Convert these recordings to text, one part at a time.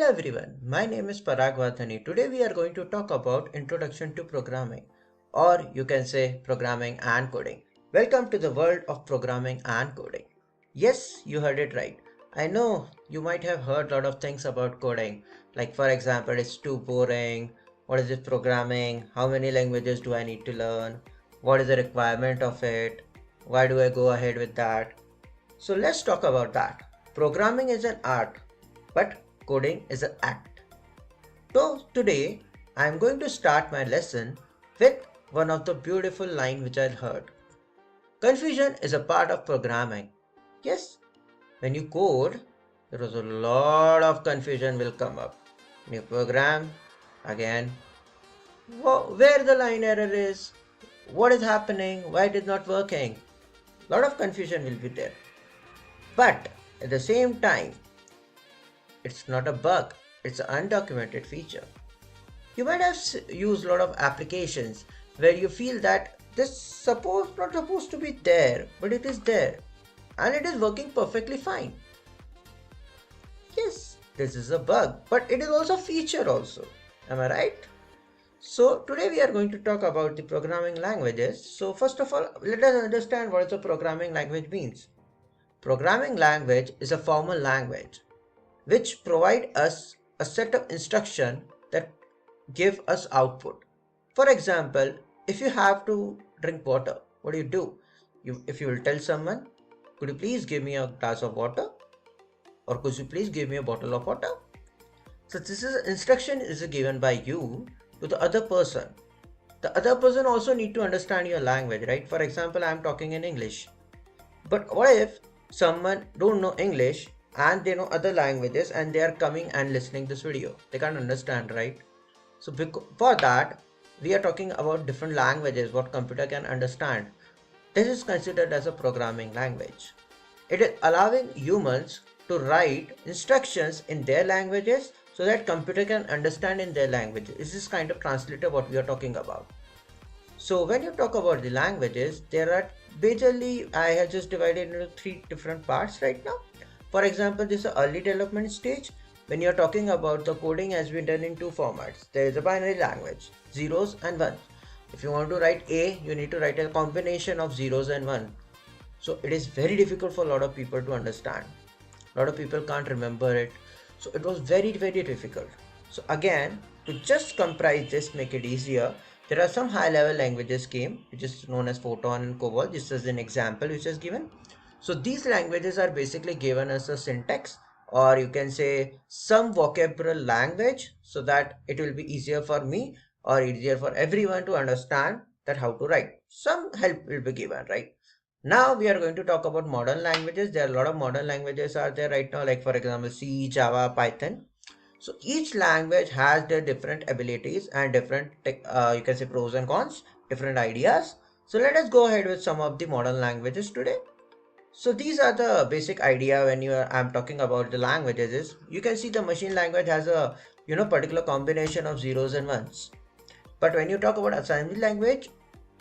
Hello everyone, my name is Parag Vathani. Today we are going to talk about Introduction to Programming, or you can say Programming and Coding. Welcome to the world of programming and coding. Yes, you heard it right. I know you might have heard a lot of things about coding, like for example, it's too boring, what is it programming, how many languages do I need to learn, what is the requirement of it, why do I go ahead with that. So let's talk about that. Programming is an art, but coding is an act. So today I am going to start my lesson with one of the beautiful line which I heard. Confusion is a part of programming. Yes, when you code, there is a lot of confusion will come up. New program, again, where the line error is, what is happening, why it is not working. Lot of confusion will be there. But at the same time, it's not a bug, it's an undocumented feature. You might have used a lot of applications where you feel that this not supposed to be there, but it is there and it is working perfectly fine. Yes, this is a bug, but it is also a feature also. Am I right? So today we are going to talk about the programming languages. So first of all, let us understand what a programming language means. Programming language is a formal language which provide us a set of instruction that give us output. For example, if you have to drink water, what do? If you will tell someone, could you please give me a glass of water? Or could you please give me a bottle of water? So this is instruction is given by you to the other person. The other person also need to understand your language, right? For example, I am talking in English. But what if someone don't know English and they know other languages and they are coming and listening this video? They can't understand, right? So for that, we are talking about different languages what computer can understand. This is considered as a programming language. It is allowing humans to write instructions in their languages so that computer can understand in their languages. This is kind of translator what we are talking about. So when you talk about the languages, there are majorly I have just divided into three different parts right now. For example, this is the early development stage. When you're talking about the coding has been done in two formats. There is a binary language, zeros and ones. If you want to write A, you need to write a combination of zeros and one. So it is very difficult for a lot of people to understand. A lot of people can't remember it. So it was very difficult. So again, to just comprise this, make it easier, there are some high level languages came, which is known as Fortran and COBOL. This is an example which is given. So these languages are basically given as a syntax, or you can say some vocabulary language, so that it will be easier for me or easier for everyone to understand that how to write. Some help will be given, right? Now we are going to talk about modern languages. There are a lot of modern languages are there right now, like for example C, Java, Python. So each language has their different abilities and different you can say pros and cons, different ideas. So let us go ahead with some of the modern languages today. So these are the basic idea when I'm talking about the languages is you can see the machine language has a particular combination of zeros and ones. But when you talk about assembly language,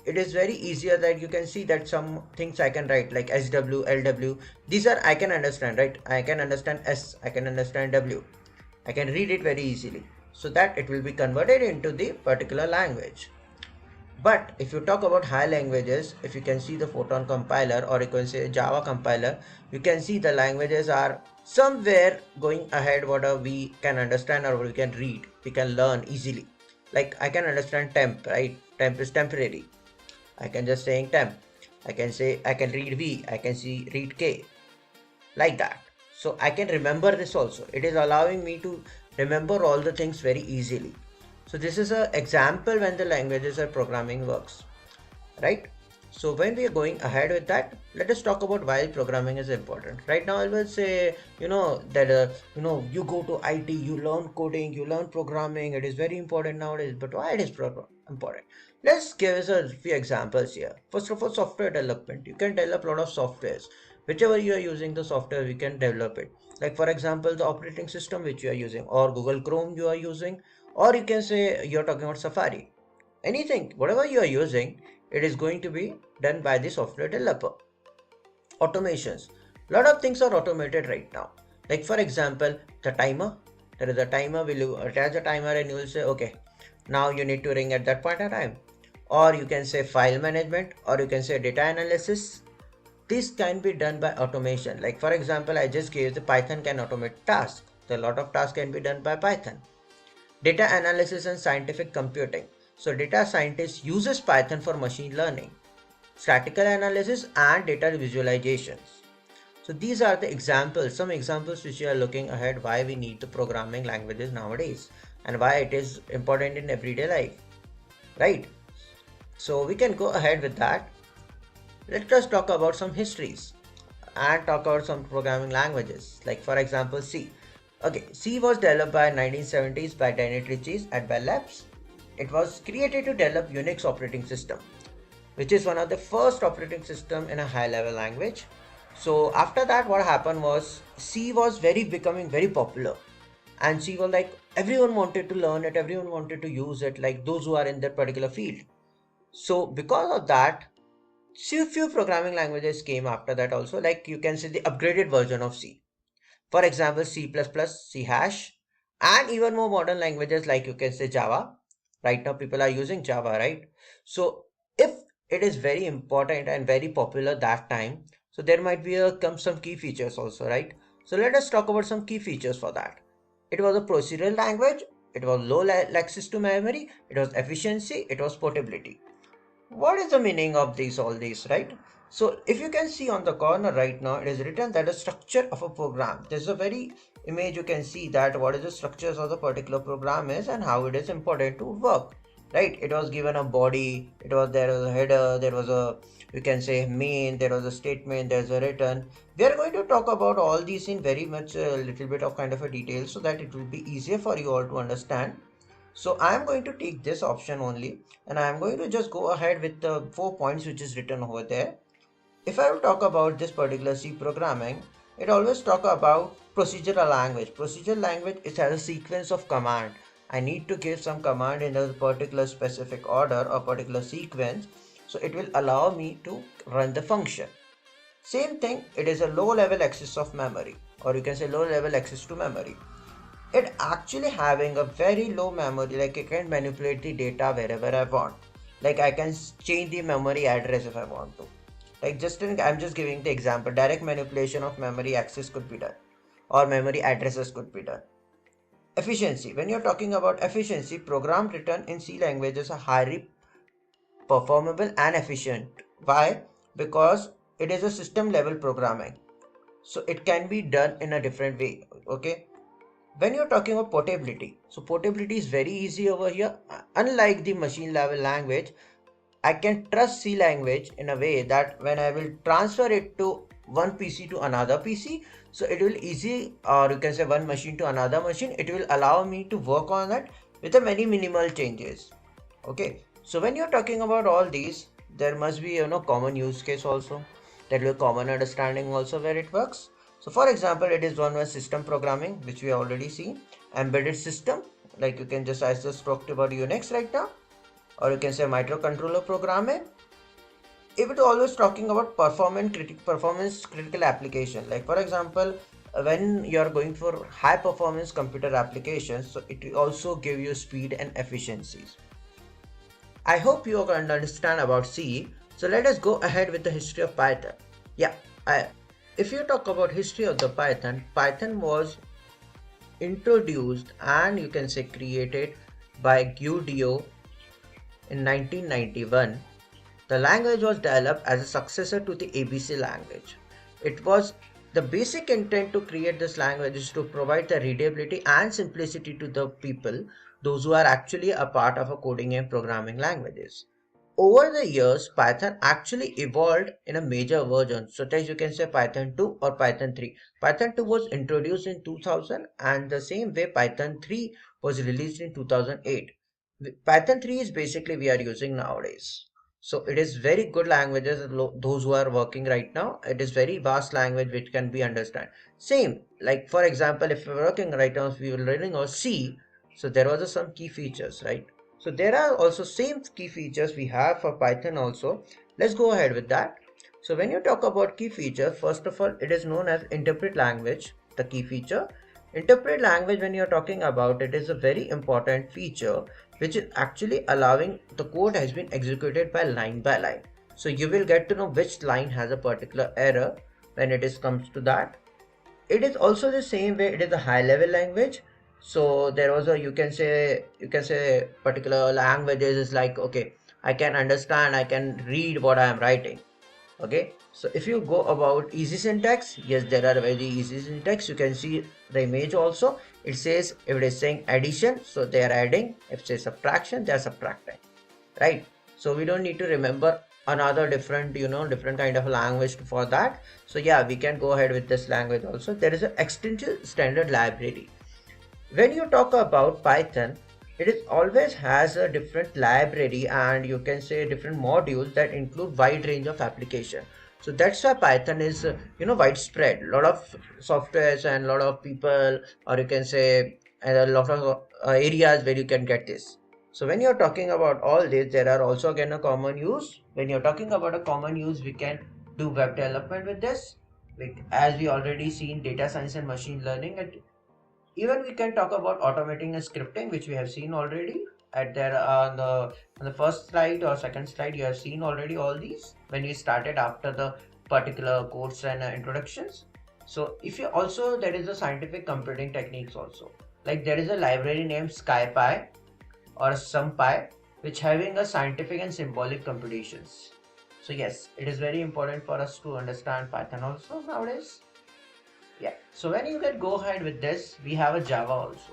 it is very easier that you can see that some things I can write like SW, LW. These are I can understand, right? I can understand S, I can understand W. I can read it very easily so that it will be converted into the particular language. But if you talk about high languages, if you can see the Fortran compiler or you can say Java compiler, you can see the languages are somewhere going ahead what we can understand or we can read, we can learn easily. Like I can understand temp, right? Temp is temporary. I can just saying temp. I can say I can read V, I can see read K, like that. So I can remember this also. It is allowing me to remember all the things very easily. So this is an example when the languages or programming works, right? So when we are going ahead with that, let us talk about why programming is important. Right now I will say, that, you go to IT, you learn coding, you learn programming. It is very important nowadays, but why it is important? Let's give us a few examples here. First of all, software development. You can develop a lot of softwares. Whichever you are using the software, we can develop it. Like for example, the operating system which you are using or Google Chrome you are using, or you can say you're talking about Safari. Anything, whatever you are using, it is going to be done by the software developer. Automations. A lot of things are automated right now. Like for example, the timer. There is a timer, will you attach a timer and you will say, okay, now you need to ring at that point of time. Or you can say file management, or you can say data analysis. This can be done by automation. Like for example, I just gave the Python can automate tasks. So a lot of tasks can be done by Python. Data analysis and scientific computing. So data scientist uses Python for machine learning, statistical analysis and data visualizations. So these are the examples, some examples which we are looking ahead why we need the programming languages nowadays and why it is important in everyday life, right? So we can go ahead with that. Let us talk about some histories and talk about some programming languages. Like for example, C. Okay, C was developed by 1970s by Dennett Ritchie at Bell Labs. It was created to develop Unix operating system, which is one of the first operating system in a high level language. So after that, what happened was C was becoming very popular, and C was like everyone wanted to learn it, everyone wanted to use it, like those who are in that particular field. So because of that, few programming languages came after that also, like you can see the upgraded version of C. For example, C++, C hash, and even more modern languages like you can say Java. Right now, people are using Java, right? So if it is very important and very popular that time, so there might be come some key features also, right? So let us talk about some key features for that. It was a procedural language. It was low access to memory. It was efficiency. It was portability. What is the meaning of all these, right? So if you can see on the corner right now, it is written that the structure of a program. There's a very image you can see that what is the structures of the particular program is and how it is important to work, right? It was given a body, there was a header, there was a, you can say main, there was a statement, there's a return. We are going to talk about all these in very much a little bit of kind of a detail so that it will be easier for you all to understand. So I am going to take this option only, and I am going to just go ahead with the 4 points which is written over there. If I will talk about this particular C programming, it always talk about procedural language. Procedural language, it has a sequence of command. I need to give some command in a particular specific order or particular sequence, so it will allow me to run the function. Same thing, it is a low level access of memory, or you can say low level access to memory. It actually having a very low memory, like I can manipulate the data wherever I want. Like I can change the memory address if I want to. Like I'm just giving the example, direct manipulation of memory access could be done, or memory addresses could be done. Efficiency, when you're talking about efficiency, program written in C languages are highly performable and efficient. Why? Because it is a system level programming, so it can be done in a different way. Okay, when you're talking about portability, so portability is very easy over here. Unlike the machine level language, I can trust C language in a way that when I will transfer it to one PC to another PC, so it will easy, or you can say one machine to another machine, it will allow me to work on it with a many minimal changes. Okay, so when you're talking about all these, there must be common use case also. There will be common understanding also where it works. So for example, it is one was system programming, which we already seen. Embedded system, like you can just, I just talked about Unix right now, or you can say microcontroller programming. If it always talking about performance critical application, like for example, when you are going for high performance computer applications, so it will also give you speed and efficiencies. I hope you can understand about C. So let us go ahead with the history of Python. Yeah, if you talk about history of the Python was introduced and you can say created by Guido in 1991. The language was developed as a successor to the ABC language. It was the basic intent to create this language is to provide the readability and simplicity to the people, those who are actually a part of a coding and programming languages. Over the years, Python actually evolved in a major version, such as you can say Python 2 or Python 3. Python 2 was introduced in 2000 and the same way Python 3 was released in 2008. Python 3 is basically we are using nowadays. So it is very good languages, those who are working right now. It is very vast language which can be understand. Same, like for example, if we're working right now, if we were learning or C, so there was some key features, right? So there are also same key features we have for Python also. Let's go ahead with that. So when you talk about key features, first of all, it is known as interpret language, the key feature. Interpret language, when you're talking about it, is a very important feature which is actually allowing the code has been executed by line. So you will get to know which line has a particular error when it is comes to that. It is also the same way, it is a high level language. So there was a, you can say particular languages is like, okay, I can understand, I can read what I am writing. Okay, so if you go about easy syntax, yes, there are very easy syntax. You can see the image also. It says, if it is saying addition, so they are adding. If it says subtraction, they are subtracting, right? So we don't need to remember another different, different kind of language for that. So yeah, we can go ahead with this language also. There is an extensive standard library. When you talk about Python, it is always has a different library, and you can say different modules that include wide range of application. So that's why Python is widespread. A lot of softwares and a lot of people, or you can say a lot of areas where you can get this. So when you're talking about all this, there are also again a common use. When you're talking about a common use, we can do web development with this. Like, as we already seen, data science and machine learning, and even we can talk about automating and scripting, which we have seen already at there on the first slide or second slide. You have seen already all these when we started after the particular course and introductions. So if you also, there is a scientific computing techniques also, like there is a library named SciPy or SumPy, which having a scientific and symbolic computations. So yes, it is very important for us to understand Python also nowadays. Yeah, so when you can go ahead with this, we have a Java also.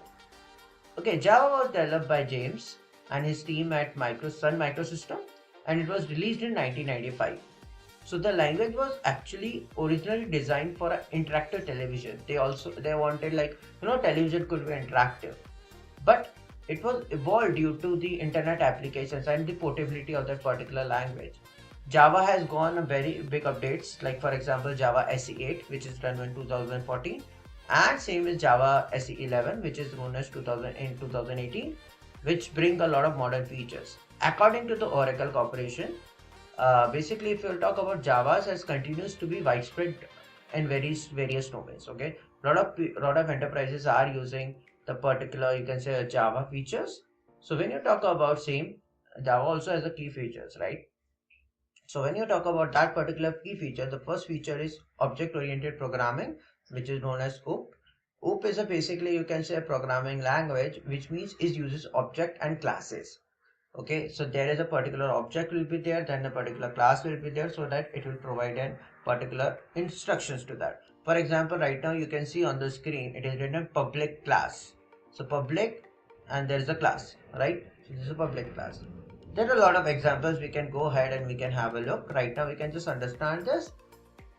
Okay, Java was developed by James and his team at Sun Microsystem, and it was released in 1995. So the language was actually originally designed for an interactive television. They wanted, like, television could be interactive, but it was evolved due to the internet applications and the portability of that particular language. Java has gone a very big updates, like for example Java SE8, which is done in 2014, and same is Java SE11, which is known as 2000 in 2018, which bring a lot of modern features. According to the Oracle Corporation, basically, if you talk about Java, as continues to be widespread in various domains. Okay, lot of enterprises are using the particular, you can say, Java features. So when you talk about same, Java also has the key features, right? So when you talk about that particular key feature, the first feature is object-oriented programming, which is known as OOP. OOP is a basically, you can say, a programming language, which means it uses object and classes. Okay, so there is a particular object will be there, then a particular class will be there, so that it will provide a particular instructions to that. For example, right now you can see on the screen, it is written public class. So public, and there is a class, right? So this is a public class. There are a lot of examples. We can go ahead and we can have a look. Right now we can just understand this.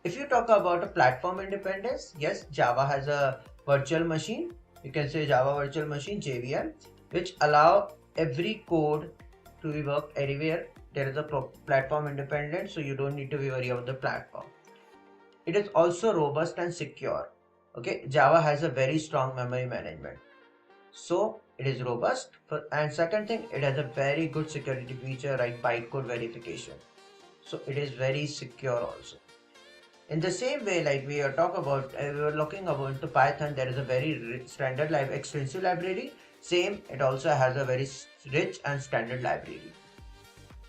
If you talk about a platform independence, yes, Java has a virtual machine. You can say Java virtual machine, JVM, which allow every code to be worked anywhere. There is a platform independent, so you don't need to be worried about the platform. It is also robust and secure. Okay, Java has a very strong memory management, so it is robust. And second thing, it has a very good security feature like bytecode verification, so it is very secure also. In the same way, like we are talking about, we were looking about to Python, there is a very standard extensive library. Same, it also has a very rich and standard library.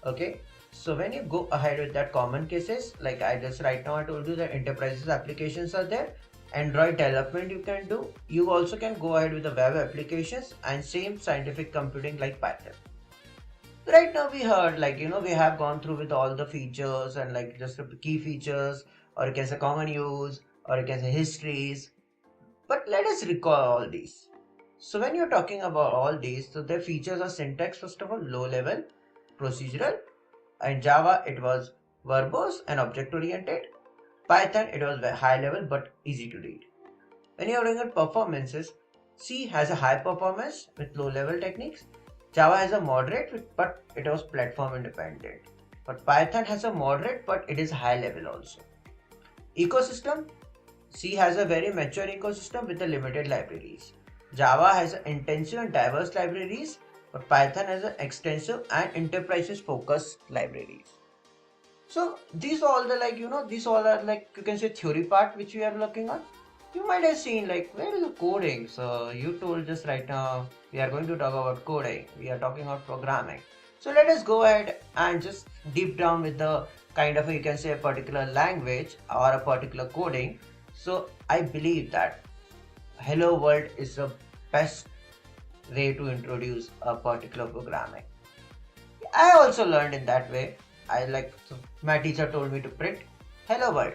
Okay, so when you go ahead with that common cases, like I just right now I told you that enterprises applications are there. Android development you can do. You also can go ahead with the web applications and same scientific computing like Python. Right now we heard, like, we have gone through with all the features and like just the key features, or you can say common use, or you can say histories. But let us recall all these. So when you're talking about all these, so their features are syntax, first of all, low level, procedural. In Java, it was verbose and object oriented. Python, it was high level but easy to read. When you're looking at performances, C has a high performance with low level techniques. Java has a moderate, but it was platform independent. But Python has a moderate, but it is high level also. Ecosystem, C has a very mature ecosystem with the limited libraries. Java has intensive and diverse libraries, but Python has an extensive and enterprises focused libraries. So these all the, like, these all are, like, you can say, theory part which we are looking on. You might have seen like, where is the coding? So you told just right now we are going to talk about coding. We are talking about programming. So let us go ahead and just deep down with the kind of, you can say, a particular language or a particular coding. So I believe that Hello World is the best way to introduce a particular programming. I also learned in that way. I like, so my teacher told me to print Hello World,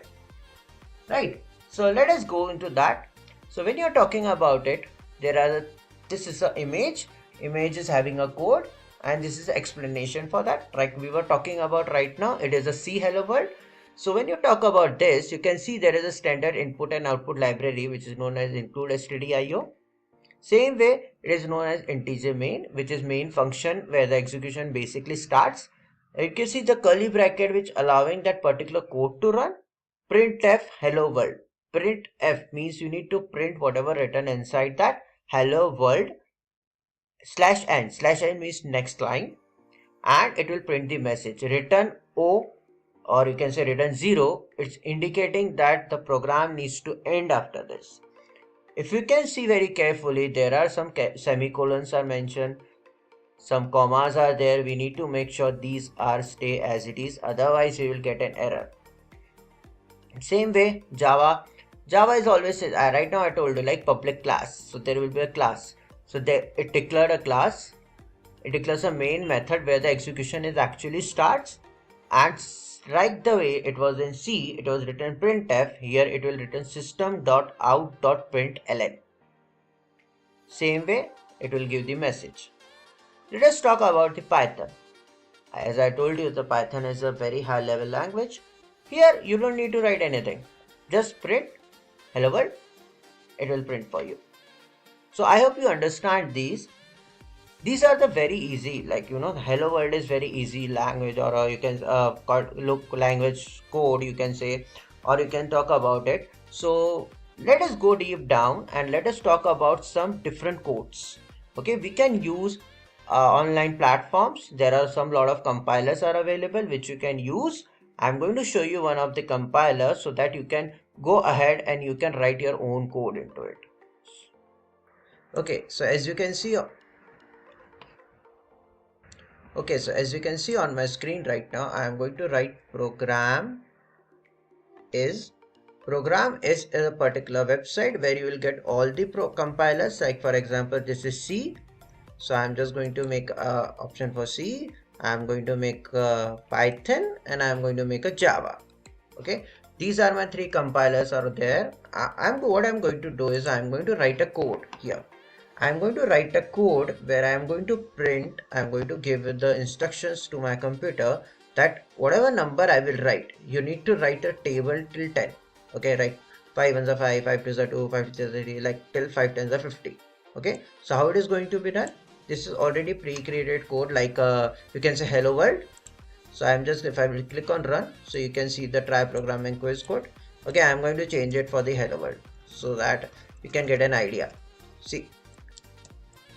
right? So let us go into that. So when you're talking about it, there are this is an image is having a code, and this is the explanation for that. Like we were talking about right now, it is a C Hello World. So when you talk about this, you can see there is a standard input and output library which is known as include stdio. Same way, it is known as integer main, which is main function where the execution basically starts. You can see the curly bracket which allowing that particular code to run. Printf hello world. Printf means you need to print whatever written inside that hello world /n. /n means next line, and it will print the message. Return O, or you can say return 0, it's indicating that the program needs to end after this. If you can see very carefully, there are some semicolons are mentioned, some commas are there. We need to make sure these are stay as it is, otherwise we will get an error. Same way, Java is always, right now I told you, like public class. So there will be a class. So there, it declared a class. It declares a main method where the execution is actually starts, and like the way it was in C, it was written printf. Here it will return system.out.println. Same way, it will give the message. Let us talk about the Python. As I told you, the Python is a very high level language. Here you don't need to write anything. Just print hello world. It will print for you. So I hope you understand these. These are the very easy, like the hello world is very easy language, or you can look language code, you can say, or you can talk about it. So let us go deep down and let us talk about some different codes. Okay, we can use online platforms. There are some lot of compilers are available which you can use. I'm going to show you one of the compilers so that you can go ahead and you can write your own code into it. Okay, so as you can see, on my screen right now, I am going to write program is a particular website where you will get all the compilers. Like for example, this is C. So I'm just going to make a option for C. I'm going to make Python, and I'm going to make a Java. Okay, these are my three compilers are there. What I'm going to do is I'm going to write a code here. I'm going to write a code where I'm going to print, I'm going to give the instructions to my computer that whatever number I will write, you need to write a table till 10. Okay, right? 5 ones are 5, 5 twos are 2, 5 threes are 3, like till 5 tens are 50. Okay, so how it is going to be done? This is already pre-created code, like you can say hello world. So I'm just, if I will click on run, so you can see the try programming quiz code. Okay, I'm going to change it for the hello world so that you can get an idea. See,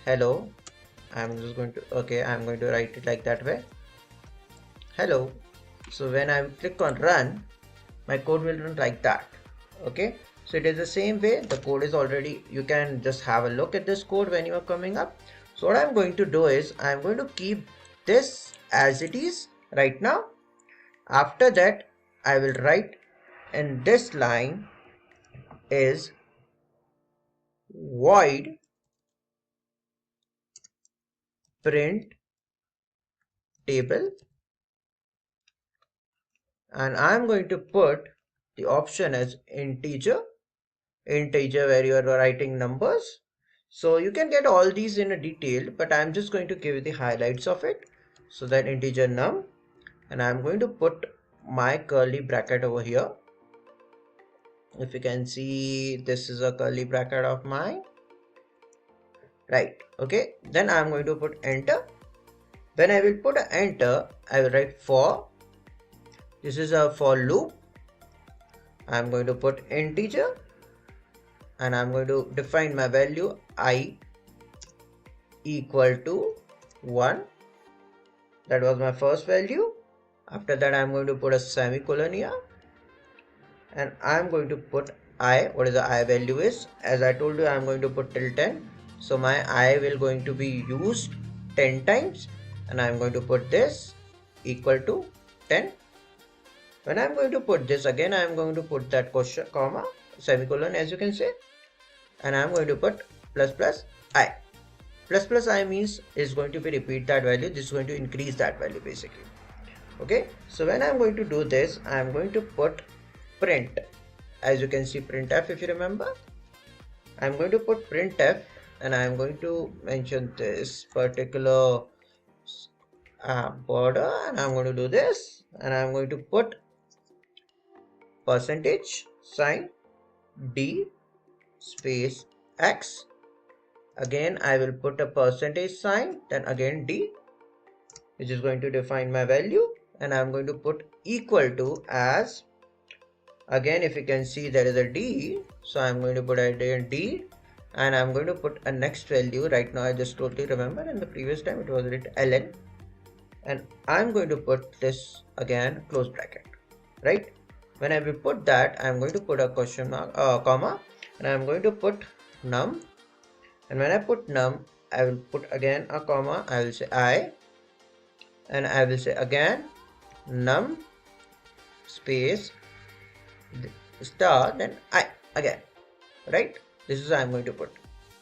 hello, I'm just going to, okay, I'm going to write it like that way, hello. So when I click on run, my code will run like that. Okay, so it is the same way. The code is already, you can just have a look at this code when you are coming up. So what I'm going to do is I'm going to keep this as it is right now. After that, I will write in this line is void print table, and I'm going to put the option as integer where you are writing numbers. So you can get all these in a detail, but I'm just going to give you the highlights of it. So that integer num, and I'm going to put my curly bracket over here. If you can see, this is a curly bracket of mine, right? Okay, then I'm going to put enter. When I will put an enter, I will write for. This is a for loop. I'm going to put integer, and I'm going to define my value I equal to 1. That was my first value. After that, I'm going to put a semicolon here, and I'm going to put I, what is the I value is, as I told you, I am going to put till 10. So my I will going to be used 10 times, and I am going to put this equal to 10. When I am going to put this again, I am going to put that question, comma, semicolon, as you can say, and I am going to put plus plus I. Plus plus I means is going to be repeat that value. This is going to increase that value basically. Okay, so when I'm going to do this, I'm going to put print. As you can see, printf, if you remember, I'm going to put printf, and I'm going to mention this particular border, and I'm going to do this, and I'm going to put percentage sign d space x. Again, I will put a percentage sign, then again d, which is going to define my value, and I'm going to put equal to as, again, if you can see, there is a d, so I'm going to put again d, and I'm going to put a next value. Right now I just totally remember, in the previous time it was written ln, and I'm going to put this again close bracket, right? When I will put that, I'm going to put a question mark, comma, and I'm going to put num, and when I put num, I will put again a comma, I will say I, and I will say again num space star, then I again, right? This is how I'm going to put.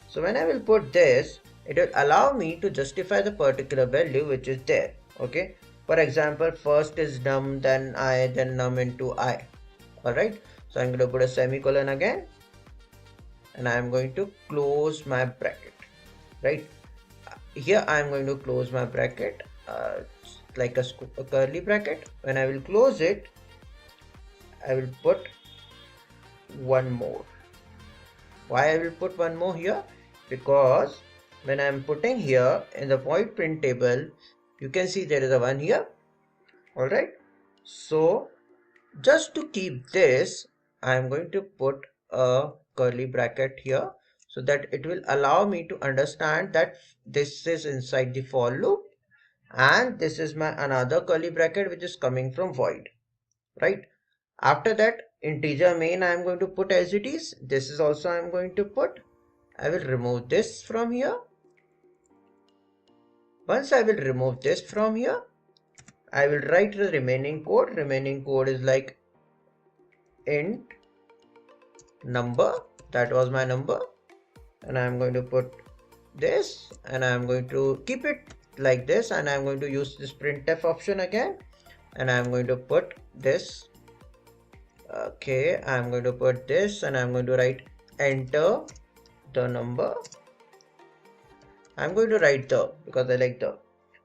So when I will put this, it will allow me to justify the particular value which is there. Okay, for example, first is num, then I, then num into I. Alright, so I'm going to put a semicolon again, and I'm going to close my bracket, right? Here I'm going to close my bracket like a curly bracket. When I will close it, I will put one more. Why I will put one more here? Because when I am putting here in the void print table, you can see there is a 1 here. Alright, so just to keep this, I am going to put a curly bracket here, so that it will allow me to understand that this is inside the for loop, and this is my another curly bracket which is coming from void, right? After that, integer main I am going to put as it is. This is also I am going to put. I will remove this from here. Once I will remove this from here, I will write the remaining code. Remaining code is like int number, that was my number, and I am going to put this, and I am going to keep it like this, and I am going to use this printf option again, and I am going to put this. Okay, I am going to put this, and I am going to write enter the number. I am going to write the, because I like the.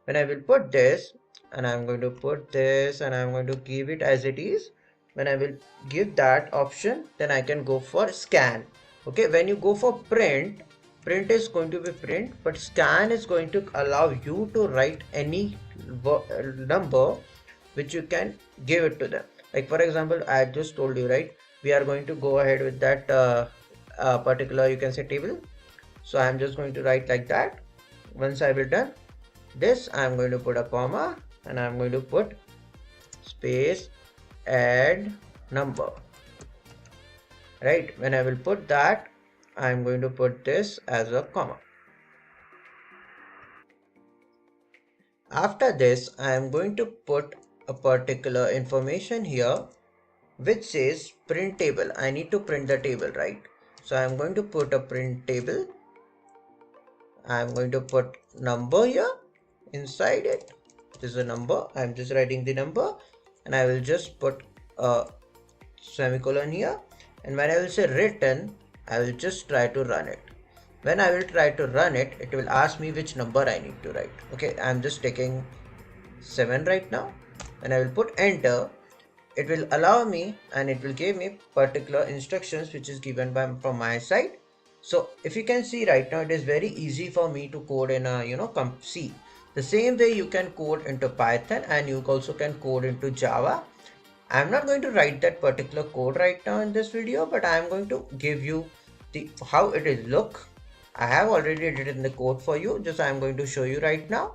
When I will put this, and I am going to put this, and I am going to keep it as it is. When I will give that option, then I can go for scan. Okay, when you go for print, print is going to be print, but scan is going to allow you to write any number which you can give it to them. Like for example, I just told you, right, we are going to go ahead with that particular, you can say, table. So I'm just going to write like that. Once I will done this, I'm going to put a comma, and I'm going to put space add number, right? When I will put that, I'm going to put this as a comma. After this, I am going to put a particular information here which says print table. I need to print the table, right? So I am going to put a print table. I am going to put number here inside it. This is a number. I am just writing the number, and I will just put a semicolon here, and when I will say written, I will just try to run it. When I will try to run it, it will ask me which number I need to write. Okay, I am just taking 7 right now. When I will put enter, it will allow me, and it will give me particular instructions which is given from my side. So if you can see right now, it is very easy for me to code in a C. The same way you can code into Python, and you also can code into Java. I'm not going to write that particular code right now in this video, but I'm going to give you how it will look. I have already written the code for you, just I'm going to show you right now.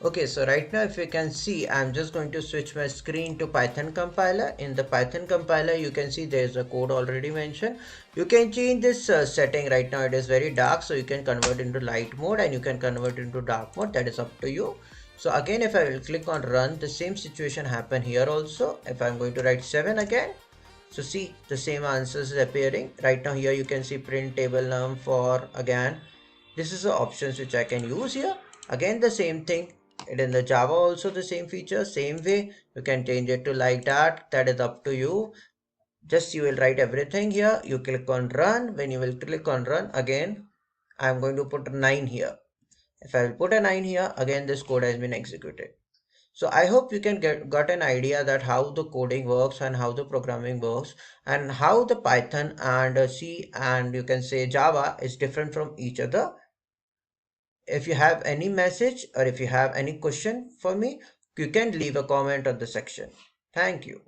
Okay, so right now if you can see, I'm just going to switch my screen to Python compiler. In the Python compiler, you can see there's a code already mentioned. You can change this setting. Right now it is very dark, so you can convert into light mode and you can convert into dark mode. That is up to you. So again, if I will click on run, the same situation happen here also. If I'm going to write 7 again, so see the same answers is appearing. Right now here you can see print table num for again. This is the options which I can use here. Again the same thing. It in the Java also the same feature, same way. You can change it to like that. That is up to you. Just you will write everything here. You click on run. When you will click on run again, I am going to put 9 here. If I will put a 9 here, again this code has been executed. So I hope you can got an idea that how the coding works and how the programming works and how the Python and C and you can say Java is different from each other. If you have any message or if you have any question for me, you can leave a comment on the section. Thank you.